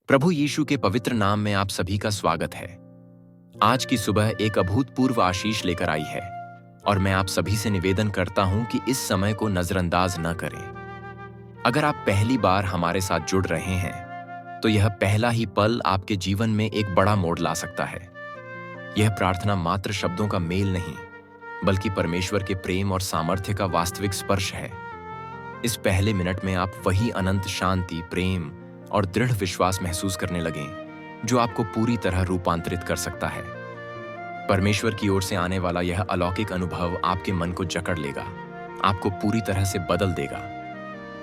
प्रभु यीशु के पवित्र नाम में आप सभी का स्वागत है। आज की सुबह एक अभूतपूर्व आशीष लेकर आई है और मैं आप सभी से निवेदन करता हूं कि इस समय को नजरअंदाज न करें। अगर आप पहली बार हमारे साथ जुड़ रहे हैं तो यह पहला ही पल आपके जीवन में एक बड़ा मोड़ ला सकता है। यह प्रार्थना मात्र शब्दों का मेल नहीं बल्कि परमेश्वर के प्रेम और सामर्थ्य का वास्तविक स्पर्श है। इस पहले मिनट में आप वही अनंत शांति, प्रेम और दृढ़ विश्वास महसूस करने लगें जो आपको पूरी तरह रूपांतरित कर सकता है। परमेश्वर की ओर से आने वाला यह अलौकिक अनुभव आपके मन को जकड़ लेगा, आपको पूरी तरह से बदल देगा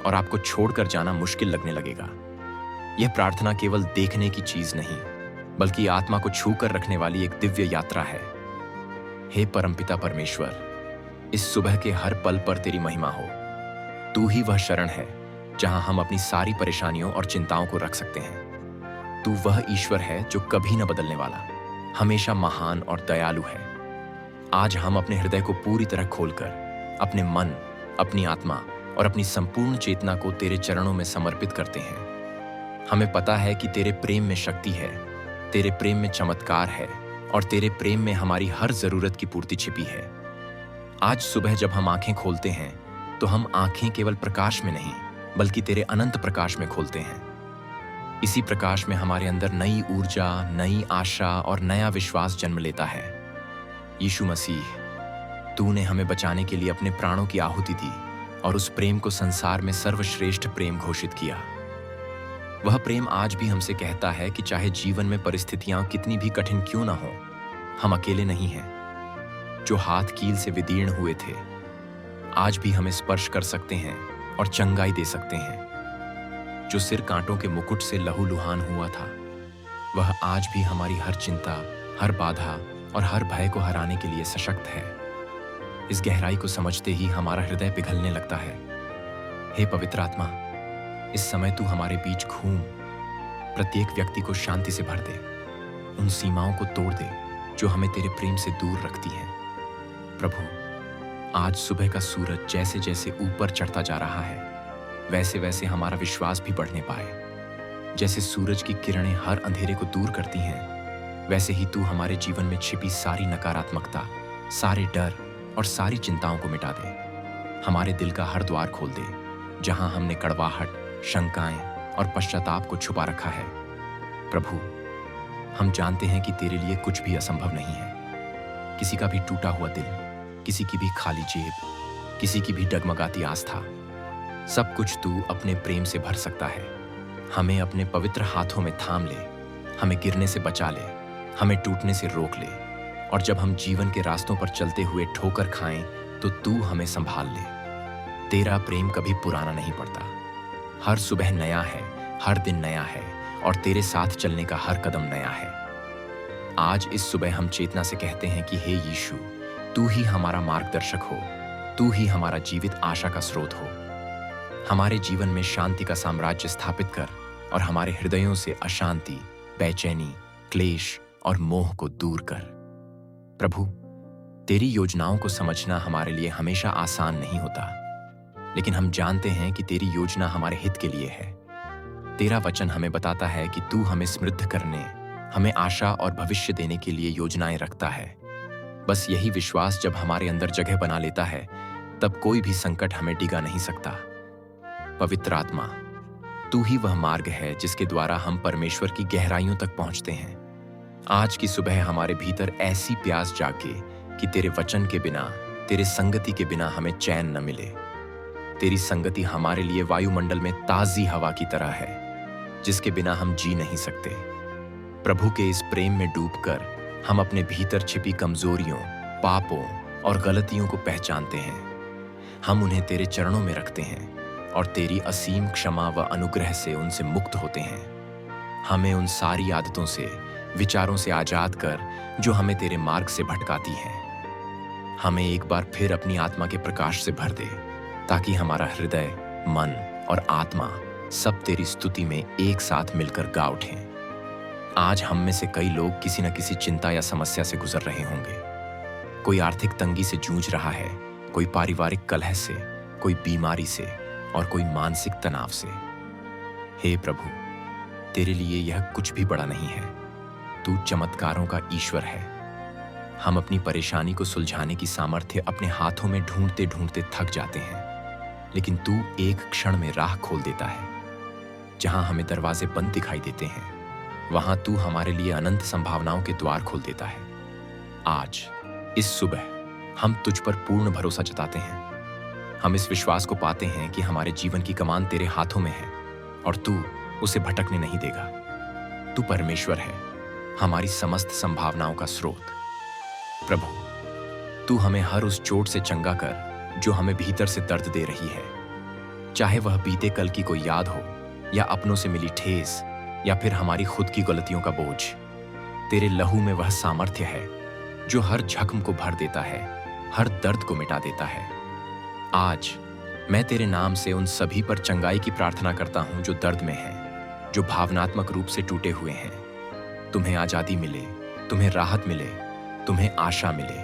और आपको छोड़कर जाना मुश्किल लगने लगेगा। यह प्रार्थना केवल देखने की चीज नहीं बल्कि आत्मा को छूकर रखने वाली एक दिव्य यात्रा है। हे परमपिता परमेश्वर, इस सुबह के हर पल पर तेरी महिमा हो। तू ही वह शरण है जहां हम अपनी सारी परेशानियों और चिंताओं को रख सकते हैं। तू वह ईश्वर है जो कभी न बदलने वाला, हमेशा महान और दयालु है। आज हम अपने हृदय को पूरी तरह खोलकर अपने मन, अपनी आत्मा और अपनी संपूर्ण चेतना को तेरे चरणों में समर्पित करते हैं। हमें पता है कि तेरे प्रेम में शक्ति है, तेरे प्रेम में चमत्कार है और तेरे प्रेम में हमारी हर जरूरत की पूर्ति छिपी है। आज सुबह जब हम आंखें खोलते हैं तो हम आंखें केवल प्रकाश में नहीं बल्कि तेरे अनंत प्रकाश में खोलते हैं। इसी प्रकाश में हमारे अंदर नई ऊर्जा, नई आशा और नया विश्वास जन्म लेता है। यीशु मसीह, तूने हमें बचाने के लिए अपने प्राणों की आहुति दी और उस प्रेम को संसार में सर्वश्रेष्ठ प्रेम घोषित किया। वह प्रेम आज भी हमसे कहता है कि चाहे जीवन में परिस्थितियां कितनी भी कठिन क्यों ना हो, हम अकेले नहीं हैं। जो हाथ कील से विदीर्ण हुए थे आज भी हमें स्पर्श कर सकते हैं और चंगाई दे सकते हैं। जो सिर कांटों के मुकुट से लहूलुहान हुआ था वह आज भी हमारी हर चिंता, हर बाधा और हर भय को हराने के लिए सशक्त है। इस गहराई को समझते ही हमारा हृदय पिघलने लगता है। हे पवित्र आत्मा, इस समय तू हमारे बीच घूम, प्रत्येक व्यक्ति को शांति से भर दे, उन सीमाओं को तोड़ दे जो हमें तेरे प्रेम से दूर रखती हैं। प्रभु, आज सुबह का सूरज जैसे जैसे ऊपर चढ़ता जा रहा है वैसे वैसे हमारा विश्वास भी बढ़ने पाए। जैसे सूरज की किरणें हर अंधेरे को दूर करती हैं, वैसे ही तू हमारे जीवन में छिपी सारी नकारात्मकता, सारे डर और सारी चिंताओं को मिटा दे। हमारे दिल का हर द्वार खोल दे जहां हमने कड़वाहट, शंकाएं और पश्चाताप को छुपा रखा है। प्रभु, हम जानते हैं कि तेरे लिए कुछ भी असंभव नहीं है। किसी का भी टूटा हुआ दिल, किसी की भी खाली जेब, किसी की भी डगमगाती आस्था, सब कुछ तू अपने प्रेम से भर सकता है। हमें अपने पवित्र हाथों में थाम ले, हमें गिरने से बचा ले, हमें टूटने से रोक ले और जब हम जीवन के रास्तों पर चलते हुए ठोकर खाएं तो तू हमें संभाल ले। तेरा प्रेम कभी पुराना नहीं पड़ता, हर सुबह नया है, हर दिन नया है और तेरे साथ चलने का हर कदम नया है। आज इस सुबह हम चेतना से कहते हैं कि हे यीशु, तू ही हमारा मार्गदर्शक हो, तू ही हमारा जीवित आशा का स्रोत हो। हमारे जीवन में शांति का साम्राज्य स्थापित कर और हमारे हृदयों से अशांति, बेचैनी, क्लेश और मोह को दूर कर। प्रभु, तेरी योजनाओं को समझना हमारे लिए हमेशा आसान नहीं होता, लेकिन हम जानते हैं कि तेरी योजना हमारे हित के लिए है। तेरा वचन हमें बताता है कि तू हमें समृद्ध करने, हमें आशा और भविष्य देने के लिए योजनाएं रखता है। बस यही विश्वास जब हमारे अंदर जगह बना लेता है तब कोई भी संकट हमें डिगा नहीं सकता। पवित्र आत्मा, तू ही वह मार्ग है जिसके द्वारा हम परमेश्वर की गहराइयों तक पहुंचते हैं। आज की सुबह हमारे भीतर ऐसी प्यास जागे कि तेरे वचन के बिना, तेरे संगति के बिना हमें चैन न मिले। तेरी संगति हमारे लिए वायुमंडल में ताजी हवा की तरह है जिसके बिना हम जी नहीं सकते। प्रभु के इस प्रेम में डूबकर हम अपने भीतर छिपी कमजोरियों, पापों और गलतियों को पहचानते हैं। हम उन्हें तेरे चरणों में रखते हैं और तेरी असीम क्षमा व अनुग्रह से उनसे मुक्त होते हैं। हमें उन सारी आदतों से, विचारों से आजाद कर जो हमें तेरे मार्ग से भटकाती हैं। हमें एक बार फिर अपनी आत्मा के प्रकाश से भर दे ताकि हमारा हृदय, मन और आत्मा सब तेरी स्तुति में एक साथ मिलकर गा उठें। आज हम में से कई लोग किसी न किसी चिंता या समस्या से गुजर रहे होंगे। कोई आर्थिक तंगी से जूझ रहा है, कोई पारिवारिक कलह से, कोई बीमारी से और कोई मानसिक तनाव से। हे प्रभु, तेरे लिए यह कुछ भी बड़ा नहीं है। तू चमत्कारों का ईश्वर है। हम अपनी परेशानी को सुलझाने की सामर्थ्य अपने हाथों में ढूंढते ढूंढते थक जाते हैं, लेकिन तू एक क्षण में राह खोल देता है। जहां हमें दरवाजे बंद दिखाई देते हैं, वहां तू हमारे लिए अनंत संभावनाओं के द्वार खोल देता है। आज इस सुबह हम तुझ पर पूर्ण भरोसा जताते हैं। हम इस विश्वास को पाते हैं कि हमारे जीवन की कमान तेरे हाथों में है और तू उसे भटकने नहीं देगा। तू परमेश्वर है, हमारी समस्त संभावनाओं का स्रोत। प्रभु, तू हमें हर उस चोट से चंगा कर जो हमें भीतर से दर्द दे रही है, चाहे वह बीते कल की कोई याद हो या अपनों से मिली ठेस या फिर हमारी खुद की गलतियों का बोझ। तेरे लहू में वह सामर्थ्य है जो हर जख्म को भर देता है, हर दर्द को मिटा देता है। आज मैं तेरे नाम से उन सभी पर चंगाई की प्रार्थना करता हूं जो दर्द में हैं, जो भावनात्मक रूप से टूटे हुए हैं। तुम्हें आजादी मिले, तुम्हें राहत मिले, तुम्हें आशा मिले।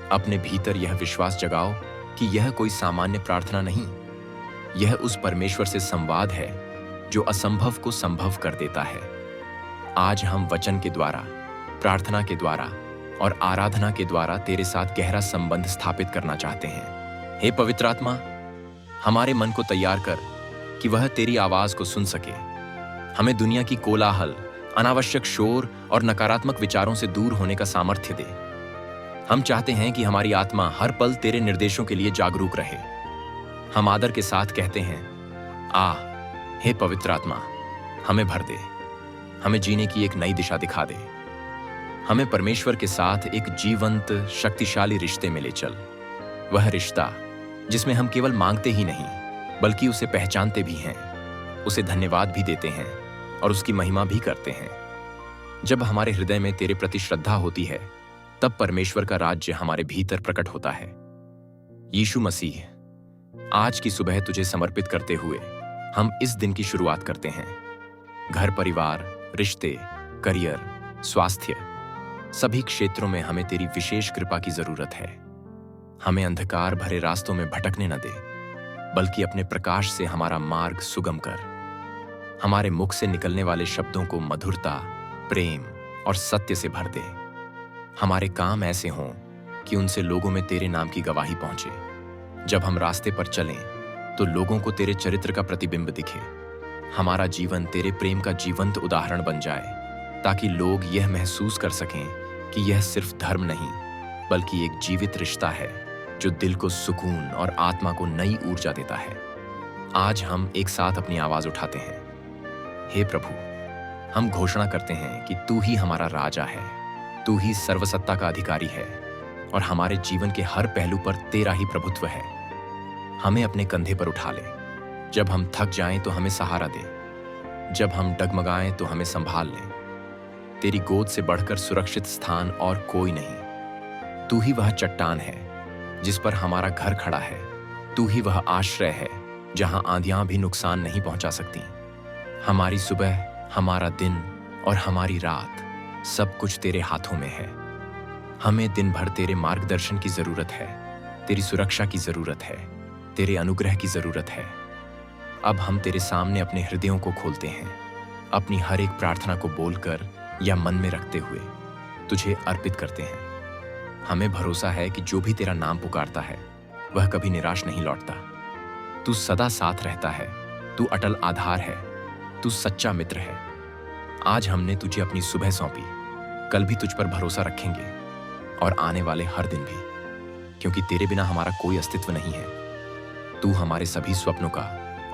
अपने भीतर यह विश्वास जगाओ कि यह कोई सामान्य प्रार्थना नहीं, यह उस परमेश्वर से संवाद है जो असंभव को संभव कर देता है। आज हम वचन के द्वारा, प्रार्थना के द्वारा और आराधना के द्वारा तेरे साथ गहरा संबंध स्थापित करना चाहते हैं। हे पवित्र आत्मा, हमारे मन को तैयार कर कि वह तेरी आवाज को सुन सके। हमें दुनिया की कोलाहल, अनावश्यक शोर और नकारात्मक विचारों से दूर होने का सामर्थ्य दे। हम चाहते हैं कि हमारी आत्मा हर पल तेरे निर्देशों के लिए जागरूक रहे। हम आदर के साथ कहते हैं, आ हे पवित्र आत्मा, हमें भर दे, हमें जीने की एक नई दिशा दिखा दे। हमें परमेश्वर के साथ एक जीवंत, शक्तिशाली रिश्ते में ले चल। वह रिश्ता जिसमें हम केवल मांगते ही नहीं बल्कि उसे पहचानते भी हैं, उसे धन्यवाद भी देते हैं और उसकी महिमा भी करते हैं। जब हमारे हृदय में तेरे प्रति श्रद्धा होती है, तब परमेश्वर का राज्य हमारे भीतर प्रकट होता है। यीशु मसीह, आज की सुबह तुझे समर्पित करते हुए हम इस दिन की शुरुआत करते हैं। घर परिवार, रिश्ते, करियर, स्वास्थ्य, सभी क्षेत्रों में हमें तेरी विशेष कृपा की जरूरत है। हमें अंधकार भरे रास्तों में भटकने न दे, बल्कि अपने प्रकाश से हमारा मार्ग सुगम कर। हमारे मुख से निकलने वाले शब्दों को मधुरता, प्रेम और सत्य से भर दे। हमारे काम ऐसे हों कि उनसे लोगों में तेरे नाम की गवाही पहुंचे। जब हम रास्ते पर चलें तो लोगों को तेरे चरित्र का प्रतिबिंब दिखे। हमारा जीवन तेरे प्रेम का जीवंत उदाहरण बन जाए, ताकि लोग यह महसूस कर सकें कि यह सिर्फ धर्म नहीं बल्कि एक जीवित रिश्ता है जो दिल को सुकून और आत्मा को नई ऊर्जा देता है। आज हम एक साथ अपनी आवाज उठाते हैं। हे प्रभु, हम घोषणा करते हैं कि तू ही हमारा राजा है, तू ही सर्वसत्ता का अधिकारी है और हमारे जीवन के हर पहलू पर तेरा ही प्रभुत्व है। हमें अपने कंधे पर उठा ले। जब हम थक जाएं तो हमें सहारा दे, जब हम डगमगाएं तो हमें संभाल ले। तेरी गोद से बढ़कर सुरक्षित स्थान और कोई नहीं। तू ही वह चट्टान है जिस पर हमारा घर खड़ा है। तू ही वह आश्रय है जहां आंधियां भी नुकसान नहीं पहुंचा सकती। हमारी सुबह, हमारा दिन और हमारी रात सब कुछ तेरे हाथों में है। हमें दिन भर तेरे मार्गदर्शन की जरूरत है, तेरी सुरक्षा की जरूरत है, तेरे अनुग्रह की जरूरत है। अब हम तेरे सामने अपने हृदयों को खोलते हैं, अपनी हर एक प्रार्थना को बोलकर या मन में रखते हुए तुझे अर्पित करते हैं। हमें भरोसा है कि जो भी तेरा नाम पुकारता है वह कभी निराश नहीं लौटता। तू सदा साथ रहता है, तू अटल आधार है, तू सच्चा मित्र है। आज हमने तुझे अपनी सुबह सौंपी, कल भी तुझ पर भरोसा रखेंगे और आने वाले हर दिन भी, क्योंकि तेरे बिना हमारा कोई अस्तित्व नहीं है। तू हमारे सभी स्वप्नों का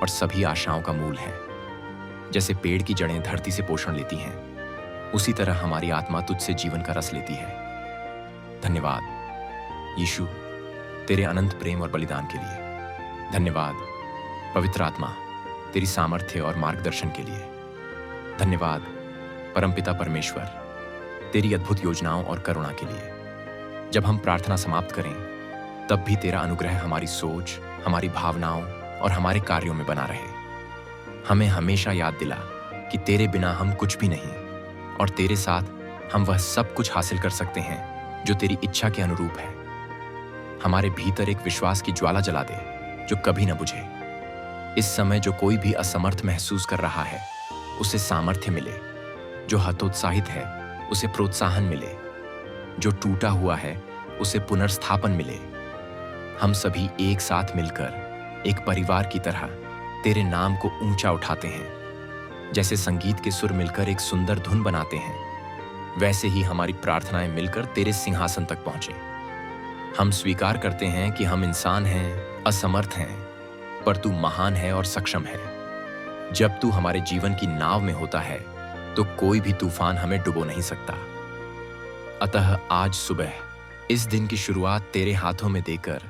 और सभी आशाओं का मूल है। जैसे पेड़ की जड़ें धरती से पोषण लेती हैं, उसी तरह हमारी आत्मा तुझसे जीवन का रस लेती है। धन्यवाद यीशु, तेरे अनंत प्रेम और बलिदान के लिए। धन्यवाद पवित्र आत्मा, तेरी सामर्थ्य और मार्गदर्शन के लिए। धन्यवाद परमपिता परमेश्वर, तेरी अद्भुत योजनाओं और करुणा के लिए। जब हम प्रार्थना समाप्त करें तब भी तेरा अनुग्रह हमारी सोच, हमारी भावनाओं और हमारे कार्यों में बना रहे। हमें हमेशा याद दिला कि तेरे बिना हम कुछ भी नहीं और तेरे साथ हम वह सब कुछ हासिल कर सकते हैं जो तेरी इच्छा के अनुरूप है। हमारे भीतर एक विश्वास की ज्वाला जला दे जो कभी न बुझे। इस समय जो कोई भी असमर्थ महसूस कर रहा है, उसे सामर्थ्य मिले। जो हतोत्साहित है उसे प्रोत्साहन मिले। जो टूटा हुआ है उसे पुनर्स्थापन मिले। हम सभी एक साथ मिलकर एक परिवार की तरह तेरे नाम को ऊंचा उठाते हैं। जैसे संगीत के सुर मिलकर एक सुंदर धुन बनाते हैं, वैसे ही हमारी प्रार्थनाएं मिलकर तेरे सिंहासन तक पहुंचे। हम स्वीकार करते हैं कि हम इंसान हैं, असमर्थ हैं, पर तू महान है और सक्षम है। जब तू हमारे जीवन की नाव में होता है तो कोई भी तूफान हमें डुबो नहीं सकता। अतः आज सुबह इस दिन की शुरुआत तेरे हाथों में देकर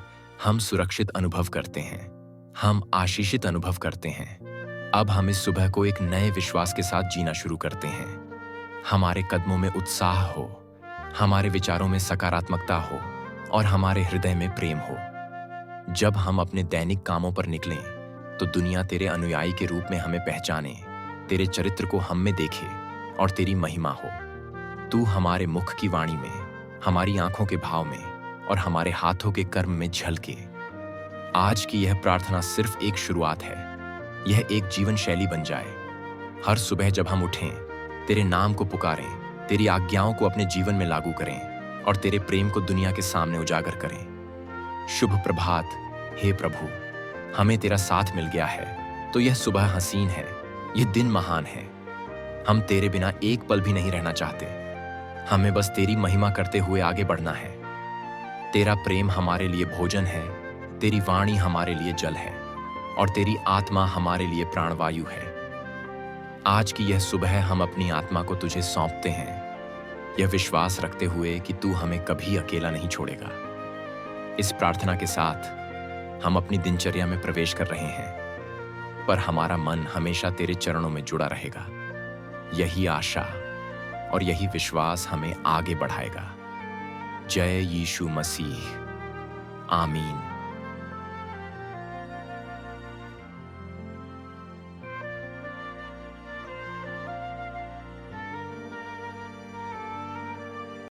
हम सुरक्षित अनुभव करते हैं, हम आशीषित अनुभव करते हैं। अब हम इस सुबह को एक नए विश्वास के साथ जीना शुरू करते हैं। हमारे कदमों में उत्साह हो, हमारे विचारों में सकारात्मकता हो और हमारे हृदय में प्रेम हो। जब हम अपने दैनिक कामों पर निकलें तो दुनिया तेरे अनुयायी के रूप में हमें पहचाने, तेरे चरित्र को हम में देखे और तेरी महिमा हो। तू हमारे मुख की वाणी में, हमारी आंखों के भाव में और हमारे हाथों के कर्म में झलके। आज की यह प्रार्थना सिर्फ एक शुरुआत है, यह एक जीवन शैली बन जाए। हर सुबह जब हम उठें, तेरे नाम को पुकारें, तेरी आज्ञाओं को अपने जीवन में लागू करें और तेरे प्रेम को दुनिया के सामने उजागर करें। शुभ प्रभात हे प्रभु, हमें तेरा साथ मिल गया है तो यह सुबह हसीन है, यह दिन महान है। हम तेरे बिना एक पल भी नहीं रहना चाहते। हमें बस तेरी महिमा करते हुए आगे बढ़ना है। तेरा प्रेम हमारे लिए भोजन है, तेरी वाणी हमारे लिए जल है और तेरी आत्मा हमारे लिए प्राणवायु है। आज की यह सुबह हम अपनी आत्मा को तुझे सौंपते हैं, यह विश्वास रखते हुए कि तू हमें कभी अकेला नहीं छोड़ेगा। इस प्रार्थना के साथ हम अपनी दिनचर्या में प्रवेश कर रहे हैं, पर हमारा मन हमेशा तेरे चरणों में जुड़ा रहेगा। यही आशा और यही विश्वास हमें आगे बढ़ाएगा। जय यीशु मसीह। आमीन।